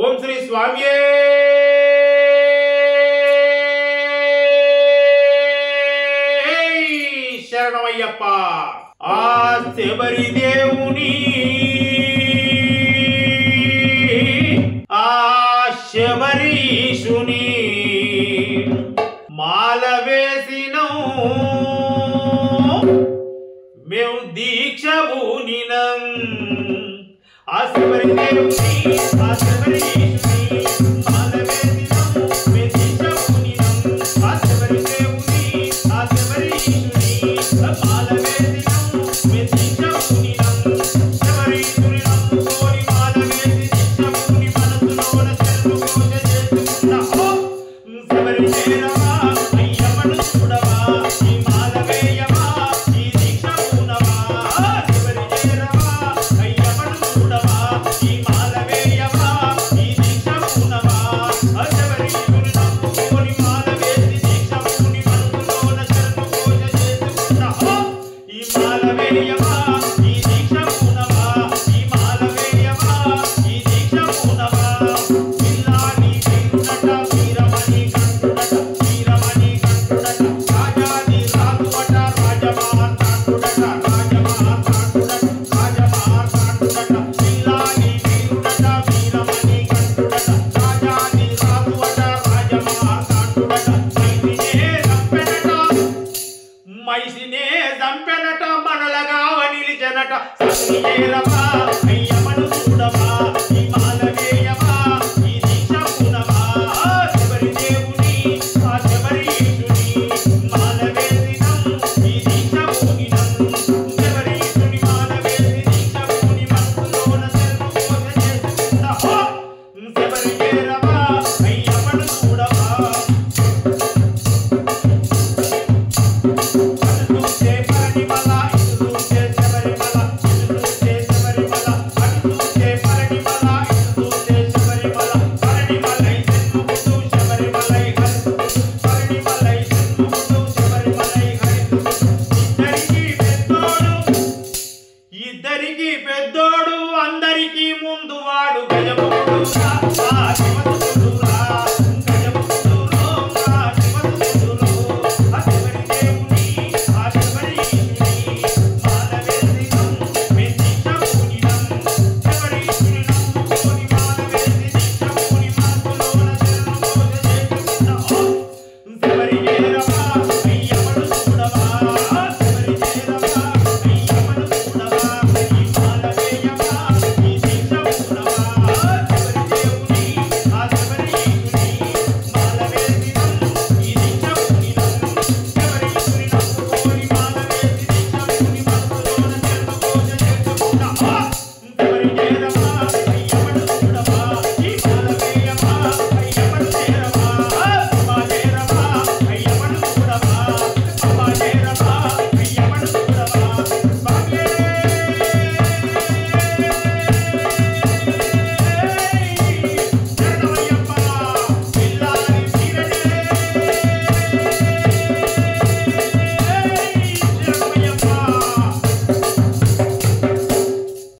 ఓం శ్రీ స్వామియే శరణమయ్యప్ప. ఆ శబరి దేవుని ఆ శబరీషుని మాల వేసినం మేము దీక్ష పూనినం. ఆ శబరి దేవుని ఆ శబరీషుని మాల వేసినం మేము దీక్ష పూనినం. ఆ శబరి దేవుని ఆ శబరీషుని మాల వేసినం మేము దీక్ష పూనినం. శబరీషుని నమ్ముకొని మాల వేసి దీక్ష పూని మనసులోన శరణు పూజ చేసుకున్నా. శబరి చేరవా అయ్యప్పను చూడవా ఈ మాల వేయవా ఈ దీక్ష పూనవా. శబరి చేరవా అయ్యప్పను చూడవా ఈ మాల వేయవా ఈ దీక్ష పూనవా. శబరీషుని నమ్ముకొని మాల వేసి దీక్ష పూని మనసులోన శరణు పూజ చేసుకున్నా. ఈ మాల వేయవా ఈ దీక్ష పూనవా ఈ మాల వేయవా ఈ దీక్ష పూనవా. పిల్లాని వీరుడట వీరమణి కంఠుడట వీరమణి కంఠుడట రాజాది రాజువట రాజమార్తాండుడట రాజమార్తాండుడట రాజమార్తాండుడట. పిల్లాని వీరుడట వీరమణి కంఠుడట రాజాది రాజువట రాజమార్తాండుడట. మైసినే చంపెనట మనలగావ నిలిచెనట. సత్యరవా అయ్యప్పను చూడవా ఈ మాల వేయవా ఈ దీక్ష పూనవా. శబరి దేవుని ఆ శబరీషుని మాల వేసినం ఈ దీక్ష పూనినం. శబరీషుని మాల వేసి దీక్ష పూని మనసులోన శరణు పూజ చేసుకున్నా. శబరి